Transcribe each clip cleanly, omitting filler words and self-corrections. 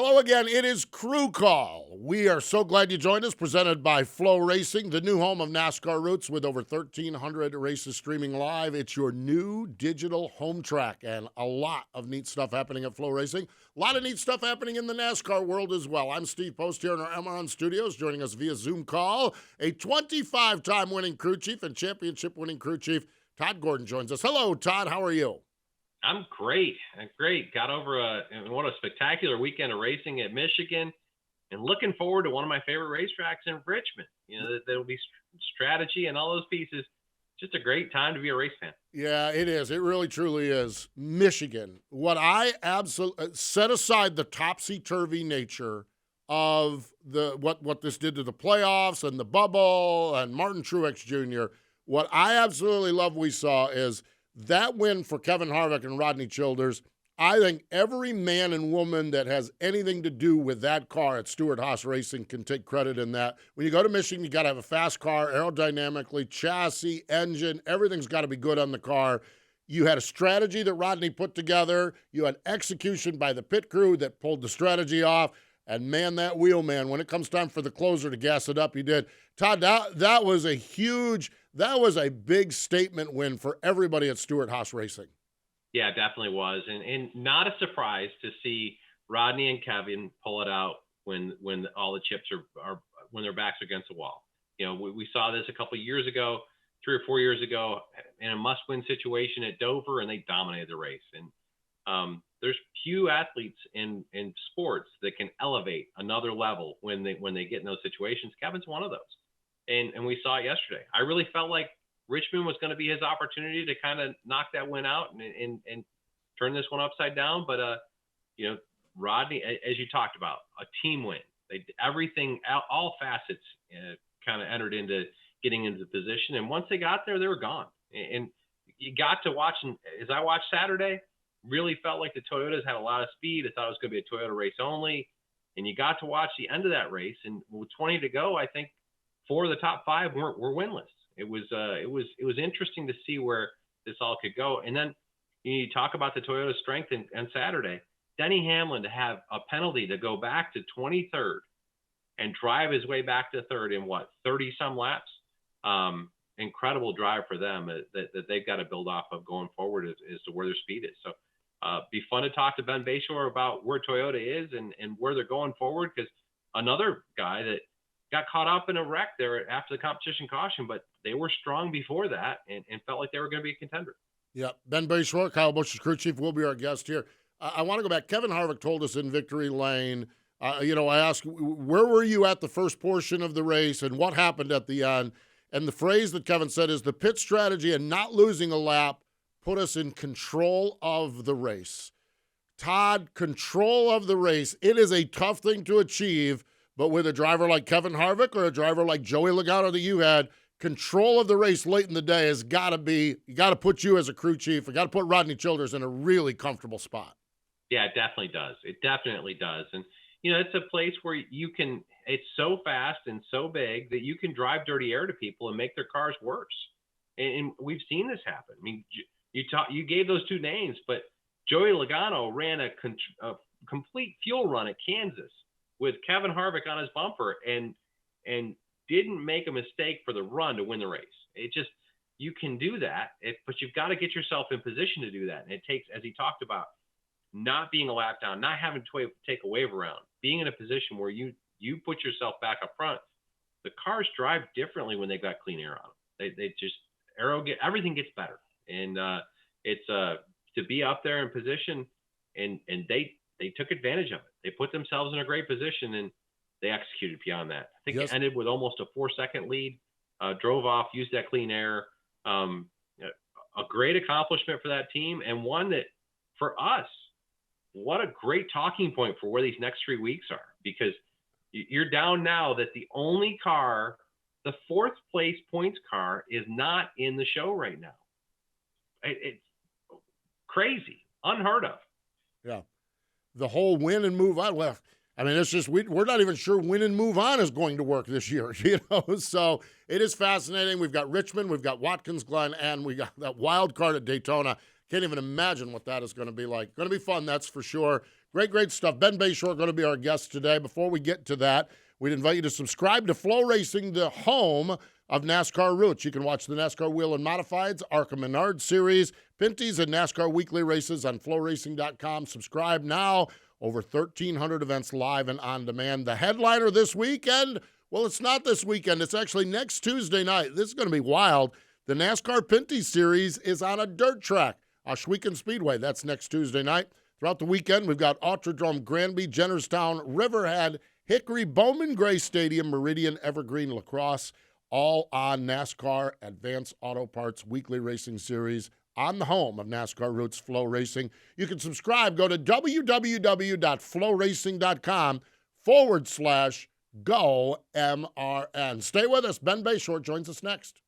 Hello again. It is Crew Call. We are so glad you joined us. Presented by Flow Racing, the new home of NASCAR roots with over 1,300 races streaming live. It's your new digital home track and a lot of neat stuff happening at Flow Racing. A lot of neat stuff happening in the NASCAR world as well. I'm Steve Post here in our MRN studios. Joining us via Zoom call, a 25-time winning crew chief and championship winning crew chief, Todd Gordon, joins us. Hello, Todd. How are you? I'm great. Got over what a spectacular weekend of racing at Michigan, and looking forward to one of my favorite racetracks in Richmond. You know, there'll be strategy and all those pieces. Just a great time to be a race fan. Yeah, it is. It really, truly is. Michigan. What I absolutely set aside the topsy-turvy nature of what this did to the playoffs and the bubble and Martin Truex Jr. What I absolutely love we saw is that win for Kevin Harvick and Rodney Childers. I think every man and woman that has anything to do with that car at Stewart-Haas Racing can take credit in that. When you go to Michigan, you got to have a fast car, aerodynamically, chassis, engine, everything's got to be good on the car. You had a strategy that Rodney put together. You had execution by the pit crew that pulled the strategy off. And, man, that wheel, man, when it comes time for the closer to gas it up, he did. Todd, that was a big statement win for everybody at Stewart-Haas Racing. Yeah, it definitely was. And not a surprise to see Rodney and Kevin pull it out when all the chips are when their backs are against the wall. You know, we saw this a couple of years ago, 3 or 4 years ago, in a must-win situation at Dover, and they dominated the race. And there's few athletes in sports that can elevate another level when they get in those situations. Kevin's one of those. And we saw it yesterday. I really felt like Richmond was going to be his opportunity to kind of knock that win out and turn this one upside down. But, Rodney, as you talked about, a team win. Everything, all facets kind of entered into getting into the position. And once they got there, they were gone. And you got to watch, and as I watched Saturday, really felt like the Toyotas had a lot of speed. I thought it was going to be a Toyota race only. And you got to watch the end of that race. And with 20 to go, I think 4 of the top 5 were winless. It was interesting to see where this all could go. And then you talk about the Toyota strength and Saturday. Denny Hamlin to have a penalty to go back to 23rd and drive his way back to 3rd in 30-some laps. Incredible drive for them that they've got to build off of going forward as to where their speed is. So be fun to talk to Ben Beshore about where Toyota is and where they're going forward, because another guy that got caught up in a wreck there after the competition caution, but they were strong before that and felt like they were going to be a contender. Yeah, Ben Beshore, Kyle Busch's crew chief, will be our guest here. I want to go back. Kevin Harvick told us in Victory Lane, I asked, where were you at the first portion of the race and what happened at the end? And the phrase that Kevin said is the pit strategy and not losing a lap put us in control of the race. Todd, control of the race. It is a tough thing to achieve, but with a driver like Kevin Harvick or a driver like Joey Logano that you had, control of the race late in the day has got to be, you got to put you as a crew chief. You got to put Rodney Childers in a really comfortable spot. Yeah, it definitely does. It definitely does. And, it's a place where it's so fast and so big that you can drive dirty air to people and make their cars worse. And we've seen this happen. I mean, you gave those 2 names, but Joey Logano ran a complete fuel run at Kansas with Kevin Harvick on his bumper and didn't make a mistake for the run to win the race. You can do that, but you've got to get yourself in position to do that. And it takes, as he talked about, not being a lap down, not having to take a wave around, being in a position where you put yourself back up front. The cars drive differently when they've got clean air on them. They just everything gets better. And it's to be up there in position, and they took advantage of it. They put themselves in a great position and they executed beyond that. I think It ended with almost a 4-second lead, drove off, used that clean air. A great accomplishment for that team, and one that for us, what a great talking point for where these next 3 weeks are, because you're down now that the only car, the 4th place points car, is not in the show right now. It's crazy, unheard of. Yeah. The whole win and move on. Well, I mean, it's just we're not even sure win and move on is going to work this year, So it is fascinating. We've got Richmond, we've got Watkins Glen, and we got that wild card at Daytona. Can't even imagine what that is going to be like. Going to be fun, that's for sure. Great stuff. Ben Beshore going to be our guest today. Before we get to that, we'd invite you to subscribe to Flow Racing, the home of NASCAR roots. You can watch the NASCAR Wheel and Modifieds, ARCA Menard Series, Pinty's, and NASCAR Weekly Races on flowracing.com. Subscribe now. Over 1,300 events live and on demand. The headliner this weekend, well, it's not this weekend. It's actually next Tuesday night. This is going to be wild. The NASCAR Pinty Series is on a dirt track, Ohsweken Speedway. That's next Tuesday night. Throughout the weekend, we've got Autodrome Granby, Jennerstown, Riverhead, Hickory, Bowman Gray Stadium, Meridian, Evergreen, La Crosse, all on NASCAR Advanced Auto Parts Weekly Racing Series on the home of NASCAR Roots Flow Racing. You can subscribe. Go to www.flowracing.com/go MRN. Stay with us. Ben Beshore joins us next.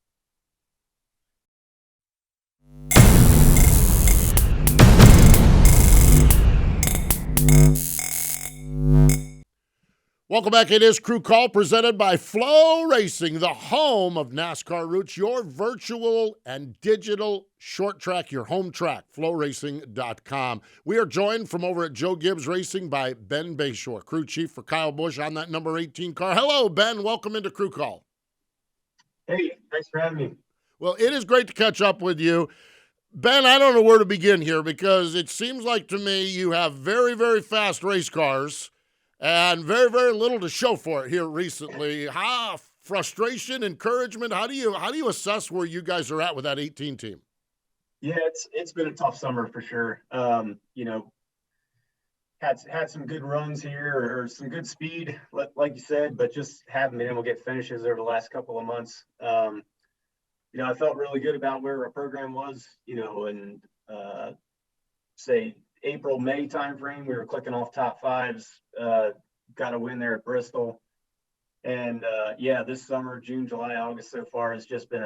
Welcome back. It is Crew Call presented by Flow Racing, the home of NASCAR Roots, your virtual and digital short track, your home track, flowracing.com. We are joined from over at Joe Gibbs Racing by Ben Beshore, crew chief for Kyle Busch on that number 18 car. Hello, Ben. Welcome into Crew Call. Hey, thanks for having me. Well, it is great to catch up with you. Ben, I don't know where to begin here because it seems like to me you have very, very fast race cars and very, very little to show for it here recently. How frustration, encouragement, how do you assess where you guys are at with that 18 team? Yeah, it's been a tough summer for sure. Had some good runs here or some good speed, like you said, but just haven't been able to get finishes over the last couple of months. I felt really good about where our program was, in say April, May timeframe. We were clicking off top fives, got a win there at Bristol. And this summer, June, July, August so far has just been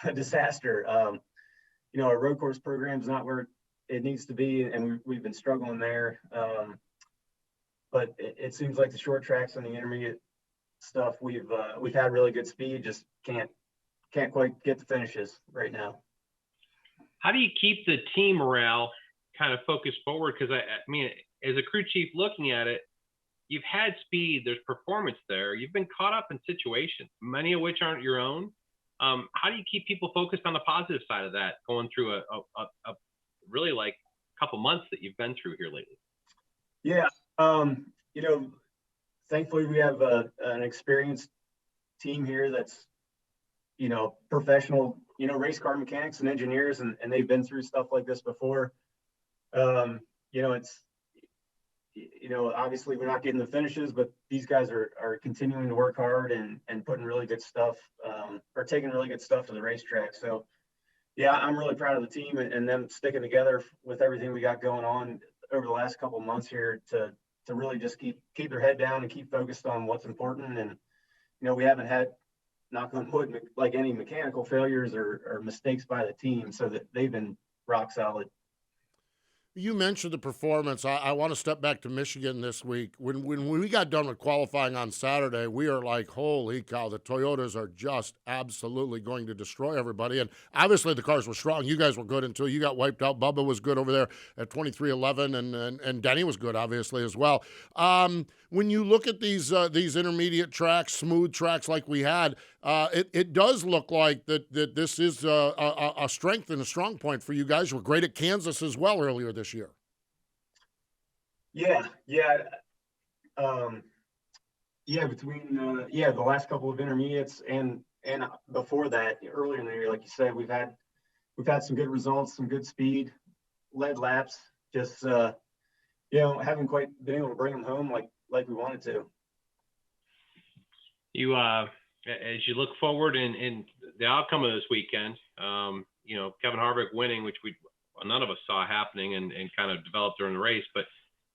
a disaster. Our road course program's not where it needs to be, and we've been struggling there. But it seems like the short tracks and the intermediate stuff, we've had really good speed, just can't quite get the finishes right now. How do you keep the team morale kind of focused forward? Because I mean, as a crew chief looking at it, you've had speed, there's performance there. You've been caught up in situations, many of which aren't your own. How do you keep people focused on the positive side of that, going through a really like couple months that you've been through here lately? Yeah. Thankfully we have an experienced team here that's, professional, race car mechanics and engineers, and they've been through stuff like this before. Obviously we're not getting the finishes, but these guys are continuing to work hard and putting really good stuff, or taking really good stuff to the racetrack. So yeah, I'm really proud of the team and them sticking together with everything we got going on over the last couple of months here to really just keep their head down and keep focused on what's important. And, we haven't had, knock on wood, like any mechanical failures or mistakes by the team, so that they've been rock solid. You mentioned the performance. I want to step back to Michigan this week. When we got done with qualifying on Saturday, we are like, holy cow, the Toyotas are just absolutely going to destroy everybody. And obviously the cars were strong. You guys were good until you got wiped out. Bubba was good over there at 23:11, and Denny was good, obviously, as well. When you look at these intermediate tracks, smooth tracks like we had, it does look like that this is a strength and a strong point for you guys. You were great at Kansas as well earlier this year. Yeah. Between the last couple of intermediates and before that, earlier in the year, like you said, we've had some good results, some good speed, led laps. Just haven't quite been able to bring them home like we wanted to. You as you look forward in the outcome of this weekend, Kevin Harvick winning, which none of us saw happening and kind of developed during the race, but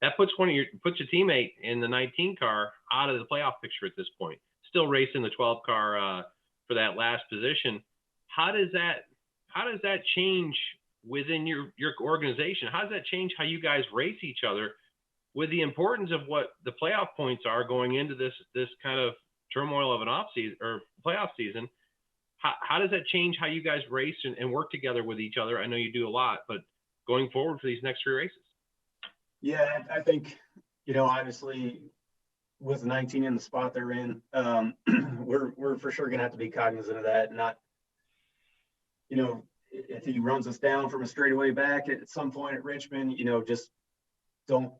that puts your teammate in the 19 car out of the playoff picture at this point. Still racing the 12 car for that last position. How does that change within your organization? How does that change how you guys race each other, with the importance of what the playoff points are going into this kind of turmoil of an off season or playoff season? How does that change how you guys race and work together with each other? I know you do a lot, but going forward for these next three races. Yeah, I think Obviously with 19 in the spot they're in, we're for sure going to have to be cognizant of that. Not, if he runs us down from a straightaway back at some point at Richmond, just don't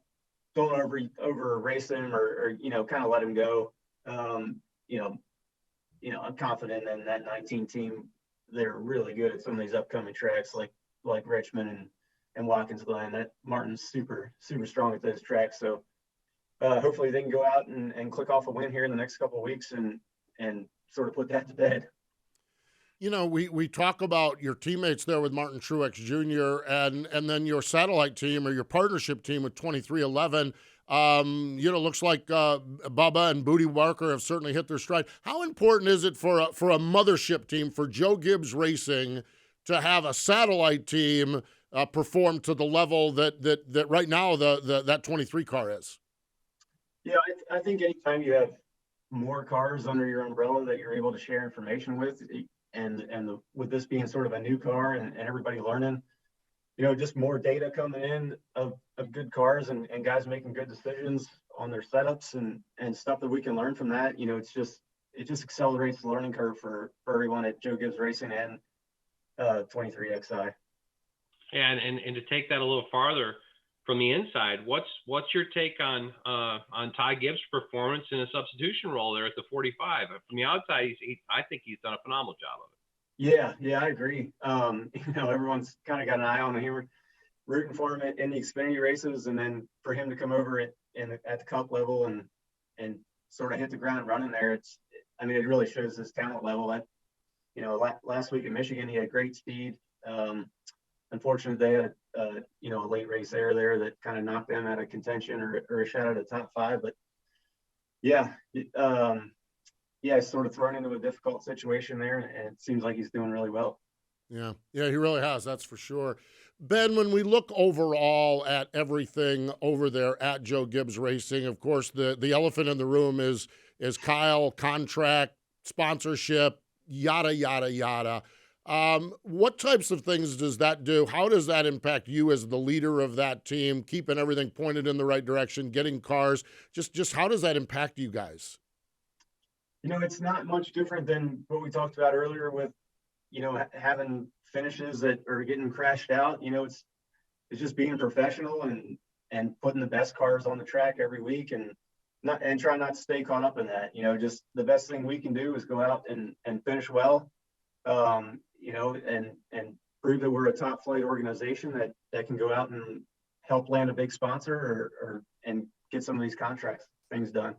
over race him or kind of let him go. You know, I'm confident in that 19 team. They're really good at some of these upcoming tracks like Richmond and Watkins Glen. That Martin's super strong at those tracks. So hopefully they can go out and click off a win here in the next couple of weeks and sort of put that to bed. We talk about your teammates there with Martin Truex Jr. and then your satellite team or your partnership team with 23XI. Looks like Bubba and Booty Walker have certainly hit their stride. How important is it for a mothership team, for Joe Gibbs Racing, to have a satellite team perform to the level that right now that 23 car is? Yeah, I think anytime you have more cars under your umbrella that you're able to share information with, and with this being sort of a new car and everybody learning, just more data coming in of good cars and guys making good decisions on their setups and stuff that we can learn from that. It just accelerates the learning curve for everyone at Joe Gibbs Racing and 23XI. Yeah, and to take that a little farther from the inside, what's your take on Ty Gibbs' performance in a substitution role there at the 45? From the outside, I think he's done a phenomenal job of it. Yeah, I agree. Everyone's kind of got an eye on him. We're rooting for him in the Xfinity races, and then for him to come over at the Cup level and sort of hit the ground running there. It really shows his talent level. That last week in Michigan, he had great speed. Unfortunately, they had a late race error there that kind of knocked them out of contention or a shot at the top 5. But yeah, he's sort of thrown into a difficult situation there, and it seems like he's doing really well. Yeah, he really has. That's for sure. Ben, when we look overall at everything over there at Joe Gibbs Racing, of course, the elephant in the room is Kyle, contract, sponsorship, yada, yada, yada. What types of things does that do? How does that impact you as the leader of that team, keeping everything pointed in the right direction, getting cars? Just how does that impact you guys? It's not much different than what we talked about earlier with, having finishes that are getting crashed out. It's just being professional and putting the best cars on the track every week and try not to stay caught up in that. Just the best thing we can do is go out and finish well. And prove that we're a top flight organization that can go out and help land a big sponsor and get some of these contracts things done.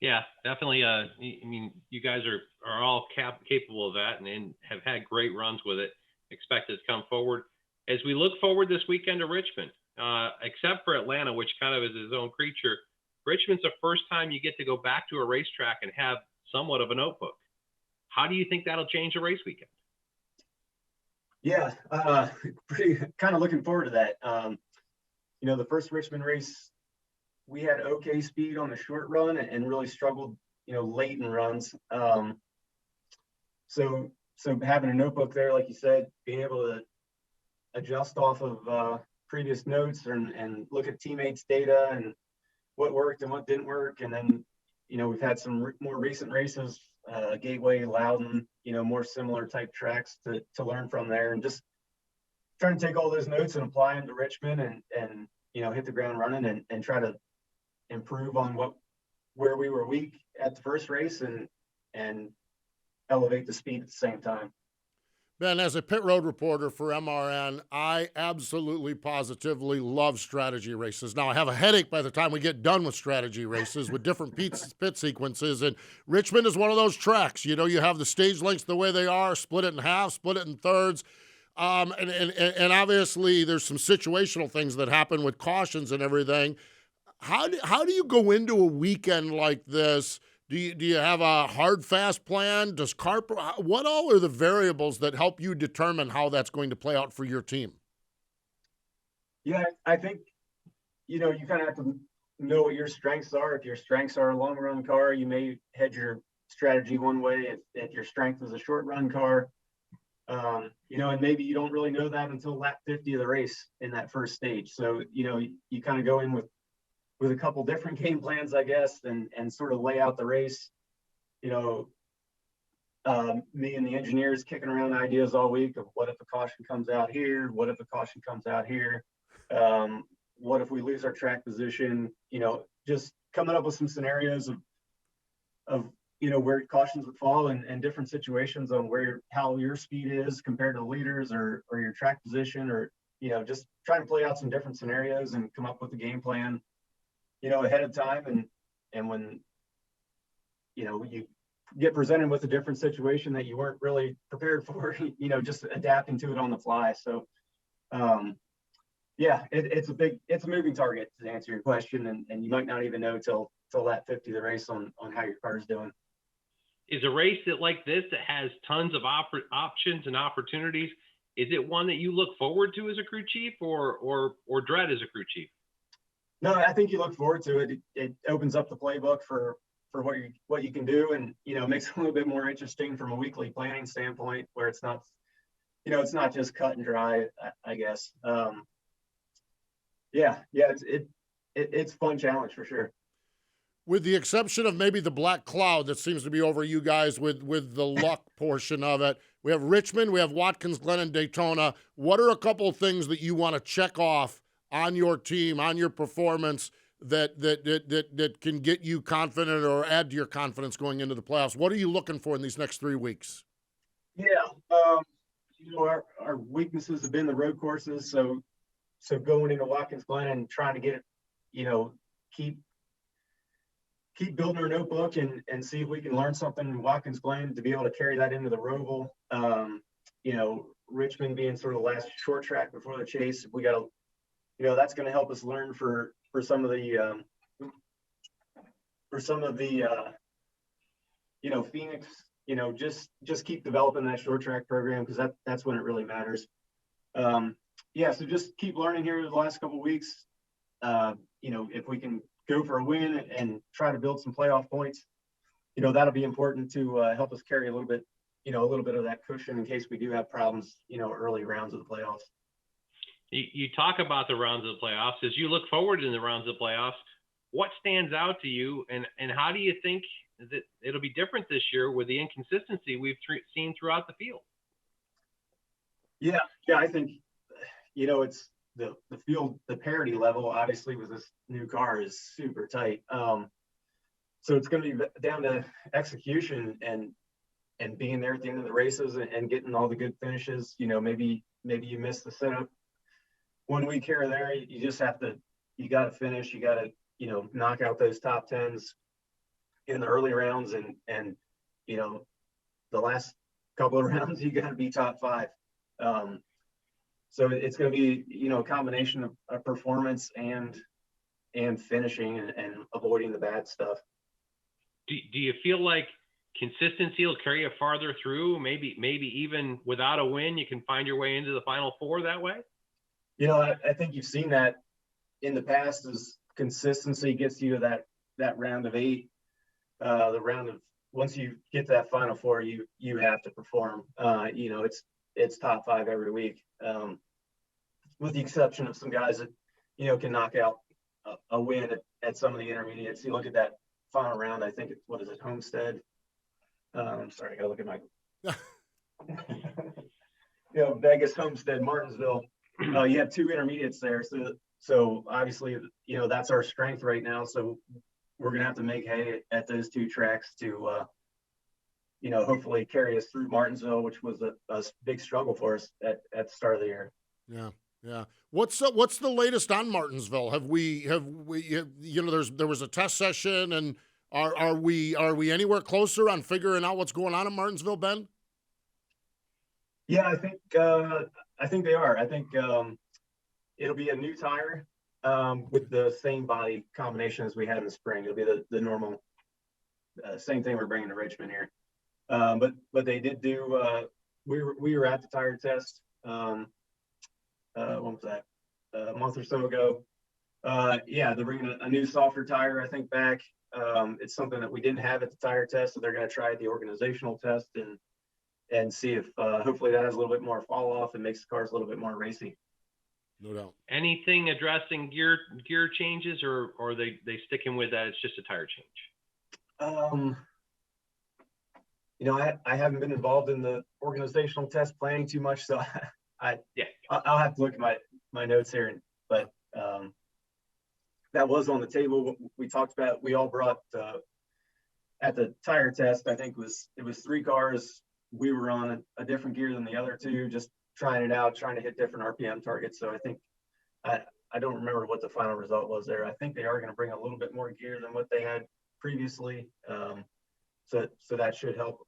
Yeah, definitely. You guys are all capable of that and have had great runs with it. Expect it to come forward. As we look forward this weekend to Richmond, except for Atlanta, which kind of is its own creature, Richmond's the first time you get to go back to a racetrack and have somewhat of a notebook. How do you think that'll change the race weekend? Yeah, pretty kind of looking forward to that. The first Richmond race, we had okay speed on the short run and really struggled, late in runs. So having a notebook there, like you said, being able to adjust off of previous notes and look at teammates' data and what worked and what didn't work. And then, we've had some more recent races, Gateway, Loudon, more similar type tracks to learn from there, and just trying to take all those notes and apply them to Richmond and hit the ground running and try to improve on where we were weak at the first race and elevate the speed at the same time. Ben, as a pit road reporter for MRN, I absolutely positively love strategy races. Now, I have a headache by the time we get done with strategy races with different pit sequences, and Richmond is one of those tracks. You have the stage lengths the way they are, split it in half, split it in thirds, and obviously there's some situational things that happen with cautions and everything. How do you go into a weekend like this? Do you have a hard, fast plan? What all are the variables that help you determine how that's going to play out for your team? Yeah, I think, you kind of have to know what your strengths are. If your strengths are a long run car, you may head your strategy one way. If your strength is a short run car, and maybe you don't really know that until lap 50 of the race in that first stage. So, you kind of go in with a couple different game plans, I guess, and sort of lay out the race. You know, me and the engineers kicking around ideas all week of what if a caution comes out here? What if a caution comes out here? What if we lose our track position? You know, just coming up with some scenarios of you know, where cautions would fall and different situations on how your speed is compared to the leaders or your track position, or, you know, just trying to play out some different scenarios and come up with a game plan, you know, ahead of time. And when, you know, you get presented with a different situation that you weren't really prepared for, you know, just adapting to it on the fly. So, yeah, it's a moving target, to answer your question. And you might not even know till that 50 the race on how your car is doing. Is a race like this that has tons of options and opportunities, is it one that you look forward to as a crew chief or dread as a crew chief? No, I think you look forward to it. It opens up the playbook for what you can do, and, you know, makes it a little bit more interesting from a weekly planning standpoint, where it's not, you know, it's not just cut and dry, I guess. Yeah, it's a fun challenge for sure. With the exception of maybe the black cloud that seems to be over you guys with the luck portion of it, we have Richmond, we have Watkins Glen, and Daytona. What are a couple of things that you want to check off on your team, on your performance, that can get you confident or add to your confidence going into the playoffs? What are you looking for in these next 3 weeks? Yeah, you know, our weaknesses have been the road courses. So going into Watkins Glen and trying to get it, you know, keep building our notebook and see if we can learn something in Watkins Glen to be able to carry that into the Roval. You know, Richmond being sort of the last short track before the chase, we got to, you know, that's going to help us learn for some of the you know, Phoenix, you know, just keep developing that short track program, because that's when it really matters. Yeah, so just keep learning here the last couple of weeks. You know, if we can go for a win and try to build some playoff points, you know, that'll be important to help us carry a little bit of that cushion in case we do have problems, you know, early rounds of the playoffs. You talk about the rounds of the playoffs. As you look forward in the rounds of the playoffs, what stands out to you, and how do you think that it'll be different this year with the inconsistency we've seen throughout the field? Yeah, I think, you know, it's the field, the parity level, obviously, with this new car is super tight. So it's going to be down to execution and being there at the end of the races and getting all the good finishes. You know, maybe you miss the setup 1 week here or there. You got to finish. You got to, you know, knock out those top 10s in the early rounds, and you know, the last couple of rounds you got to be top 5. So it's going to be, you know, a combination of performance and finishing and avoiding the bad stuff. Do you feel like consistency will carry you farther through? Maybe even without a win, you can find your way into the Final Four that way? You know, I think you've seen that in the past, as consistency gets you to that round of 8. The round of, once you get to that Final Four, you have to perform. You know, it's top 5 every week, with the exception of some guys that, you know, can knock out a win at some of the intermediates. You look at that final round, I think what is it, Homestead? Sorry, I gotta look at my you know, Vegas, Homestead, Martinsville. You have 2 intermediates there, so obviously, you know, that's our strength right now. So we're gonna have to make hay at those 2 tracks to you know, hopefully carry us through Martinsville, which was a big struggle for us at the start of the year. Yeah. What's the latest on Martinsville? Have we you know, there was a test session, and are we anywhere closer on figuring out what's going on in Martinsville, Ben? Yeah, I think they are. I think it'll be a new tire with the same body combination as we had in the spring. It'll be the normal same thing we're bringing to Richmond here. But they did do. We were at the tire test. When was that? A month or so ago. Yeah, they're bringing a new softer tire, I think, back. It's something that we didn't have at the tire test, so they're going to try the organizational test and see if hopefully that has a little bit more fall off and makes the cars a little bit more racy. No doubt. Anything addressing gear changes, or they sticking with that? It's just a tire change. I haven't been involved in the organizational test planning too much, so Yeah. I'll have to look at my notes here. But that was on the table. We talked about. We all brought at the tire test. I think it was 3 cars. We were on a different gear than the other 2, just trying it out, trying to hit different RPM targets. So I think I don't remember what the final result was there. I think they are going to bring a little bit more gear than what they had previously. So that should help.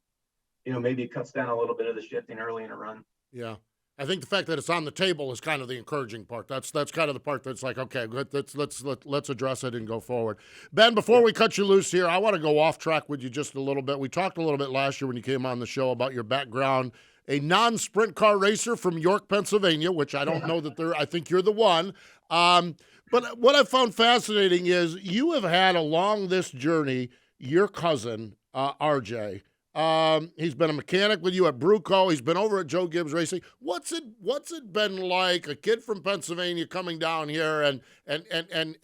Maybe it cuts down a little bit of the shifting early in a run. Yeah. I think the fact that it's on the table is kind of the encouraging part. That's kind of the part that's like, okay, let's address it and go forward. Ben, before we cut you loose here, I want to go off track with you just a little bit. We talked a little bit last year when you came on the show about your background, a non-sprint car racer from York, Pennsylvania, which I don't know that I think you're the one. But what I found fascinating is you have had along this journey your cousin, RJ. He's been a mechanic with you at Bruco. He's been over at Joe Gibbs Racing. What's it been like, a kid from Pennsylvania coming down here and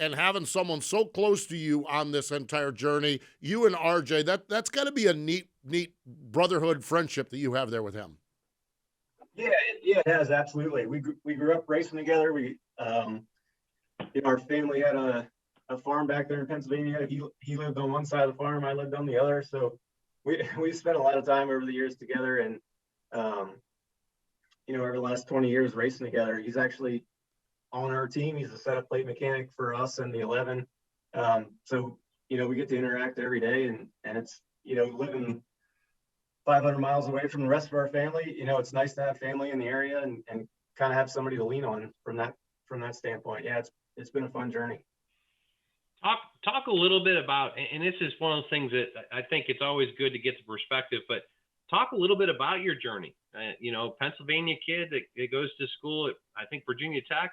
having someone so close to you on this entire journey? You and RJ, that's got to be a neat brotherhood friendship that you have there with him. Yeah, it has, absolutely. We grew up racing together. We our family had a farm back there in Pennsylvania. He lived on one side of the farm, I lived on the other. So we spent a lot of time over the years together, and over the last 20 years racing together. He's actually on our team. He's a setup plate mechanic for us and the 11. So we get to interact every day, and it's living 500 miles away from the rest of our family. It's nice to have family in the area and kind of have somebody to lean on from that standpoint. Yeah, it's been a fun journey. Talk a little bit about, and this is one of those things that I think it's always good to get the perspective, but talk a little bit about your journey. Pennsylvania kid that goes to school at, I think, Virginia Tech,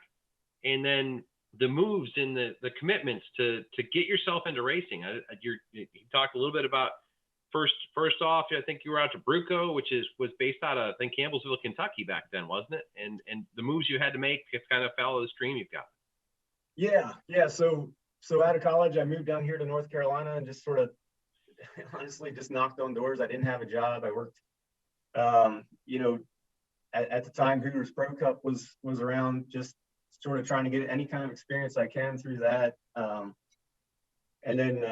and then the moves and the commitments to get yourself into racing. You talked a little bit about first off, I think you were out to Bruco, which was based out of, I think, Campbellsville, Kentucky back then, wasn't it? And the moves you had to make to kind of follow this dream you've got. Yeah. So out of college, I moved down here to North Carolina and just sort of honestly just knocked on doors. I didn't have a job. I worked, at the time, Hooters Pro Cup was around, just sort of trying to get any kind of experience I can through that. And then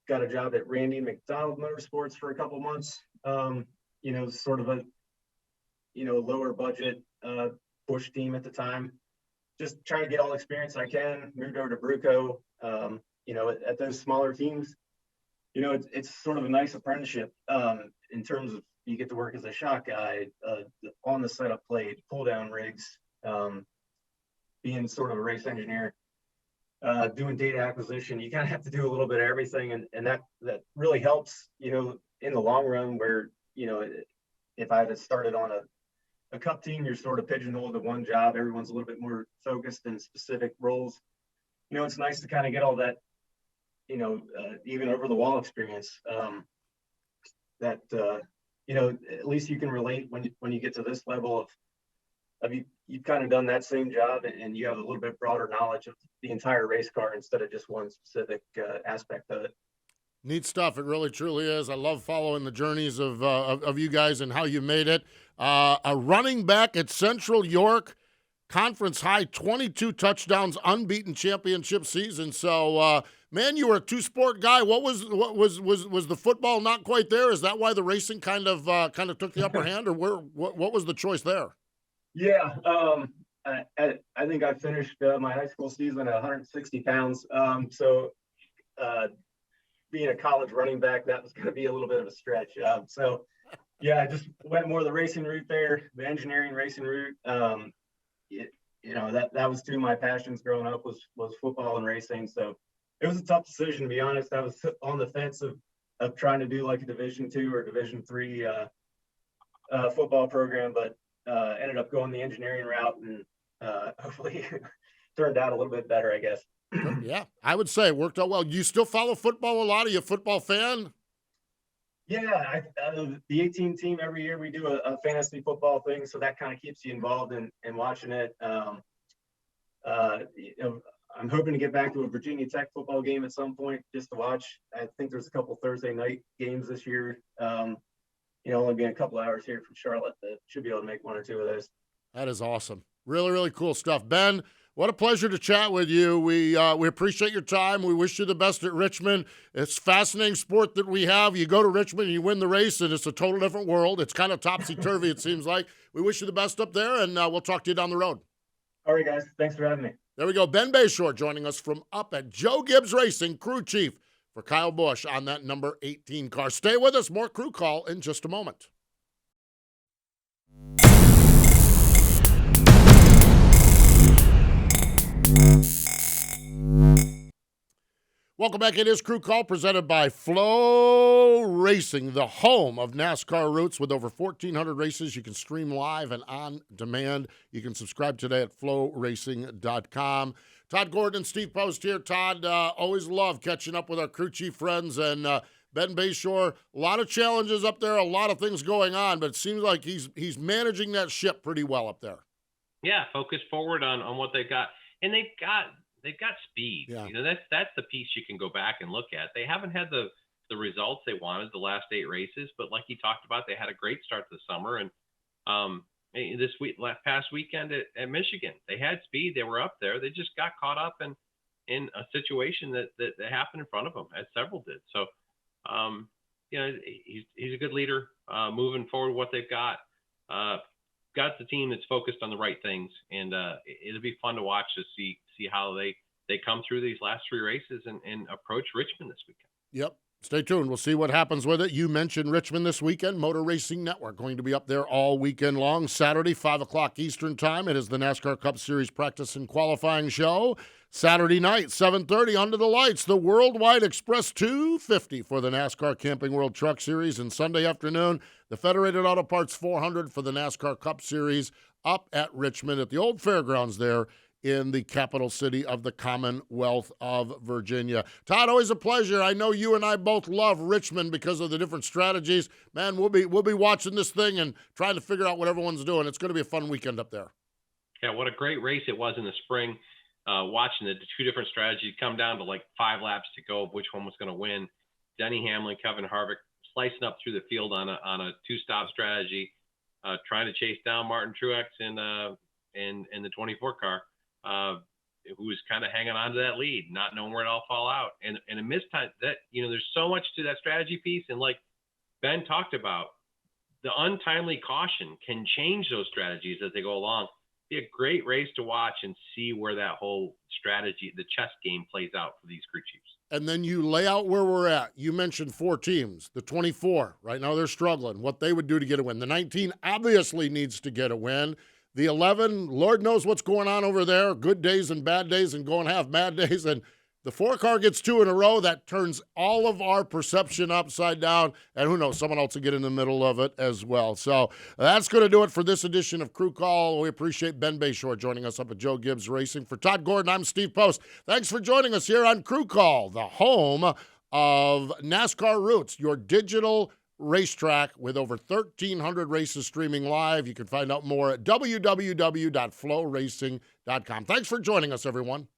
got a job at Randy McDonald Motorsports for a couple months. Sort of a, lower budget push team at the time. Just trying to get all the experience I can. Moved over to Bruco. At those smaller teams, it's sort of a nice apprenticeship in terms of you get to work as a shop guy, on the setup plate, pull down rigs, being sort of a race engineer, doing data acquisition. You kind of have to do a little bit of everything, and that really helps, in the long run. Where if I had started on a cup team, you're sort of pigeonholed to one job. Everyone's a little bit more focused in specific roles. It's nice to kind of get all that, even over the wall experience, that, at least you can relate when you get to this level of you've kind of done that same job, and you have a little bit broader knowledge of the entire race car instead of just one specific aspect of it. Neat stuff. It really, truly is. I love following the journeys of you guys and how you made it. A running back at Central York, conference high 22 touchdowns, unbeaten championship season. So, man, you were a two-sport guy. What was the football not quite there? Is that why the racing kind of took the upper hand, or what was the choice there? Yeah, I think I finished my high school season at 160 pounds. Being a college running back, that was going to be a little bit of a stretch. So yeah, I just went more the racing route there, the engineering racing route. That was two of my passions growing up was football and racing. So it was a tough decision, to be honest. I was on the fence of trying to do like a Division II or Division III football program, but ended up going the engineering route, and hopefully turned out a little bit better, I guess. Yeah, I would say it worked out well. Do you still follow football a lot? Are you a football fan? Yeah, the 18 team, every year we do a fantasy football thing, so that kind of keeps you involved in watching it. I'm hoping to get back to a Virginia Tech football game at some point just to watch. I think there's a couple Thursday night games this year. Only being a couple hours here from Charlotte, that should be able to make one or two of those. That is awesome. Really, really cool stuff. Ben, what a pleasure to chat with you. We appreciate your time. We wish you the best at Richmond. It's a fascinating sport that we have. You go to Richmond and you win the race, and it's a total different world. It's kind of topsy-turvy, it seems like. We wish you the best up there, and we'll talk to you down the road. All right, guys. Thanks for having me. There we go. Ben Beshore joining us from up at Joe Gibbs Racing, crew chief for Kyle Busch on that number 18 car. Stay with us. More Crew Call in just a moment. Welcome back. It is Crew Call presented by Flow Racing, the home of NASCAR roots with over 1,400 races. You can stream live and on demand. You can subscribe today at flowracing.com. Todd Gordon and Steve Post here. Todd, always love catching up with our crew chief friends. And Ben Beshore, a lot of challenges up there, a lot of things going on, but it seems like he's managing that ship pretty well up there. Yeah, focus forward on what they've got. And they've got speed. Yeah. That's the piece you can go back and look at. They haven't had the results they wanted the last 8 races, but like you talked about, they had a great start to the summer. And past weekend at Michigan, they had speed. They were up there. They just got caught up in a situation that happened in front of them, as several did. So, he's a good leader moving forward. What they've got the team that's focused on the right things, and it'll be fun to watch to see how they come through these last 3 races and approach Richmond this weekend. Yep. Stay tuned. We'll see what happens with it. You mentioned Richmond this weekend. Motor Racing Network going to be up there all weekend long. Saturday, 5 o'clock Eastern time. It is the NASCAR Cup Series practice and qualifying show. Saturday night, 7:30, under the lights, the Worldwide Express 250 for the NASCAR Camping World Truck Series. And Sunday afternoon, the Federated Auto Parts 400 for the NASCAR Cup Series up at Richmond at the old fairgrounds there in the capital city of the Commonwealth of Virginia. Todd, always a pleasure. I know you and I both love Richmond because of the different strategies. Man, we'll be watching this thing and trying to figure out what everyone's doing. It's going to be a fun weekend up there. Yeah, what a great race it was in the spring. Watching the 2 different strategies come down to like 5 laps to go of which one was going to win. Denny Hamlin, Kevin Harvick slicing up through the field on a 2-stop strategy, trying to chase down Martin Truex in the 24 car. Who was kind of hanging on to that lead, not knowing where it all fall out. And a mistime that, there's so much to that strategy piece. And like Ben talked about, the untimely caution can change those strategies as they go along. Be a great race to watch and see where that whole strategy, the chess game, plays out for these crew chiefs. And then you lay out where we're at. You mentioned 4 teams. The 24, right now they're struggling. What they would do to get a win. The 19 obviously needs to get a win. The 11, Lord knows what's going on over there. Good days and bad days and going to have bad days. And the 4 car gets 2 in a row. That turns all of our perception upside down. And who knows, someone else will get in the middle of it as well. So that's going to do it for this edition of Crew Call. We appreciate Ben Beshore joining us up at Joe Gibbs Racing. For Todd Gordon, I'm Steve Post. Thanks for joining us here on Crew Call, the home of NASCAR Roots, your digital racetrack with over 1,300 races streaming live. You can find out more at www.flowracing.com. Thanks for joining us, everyone.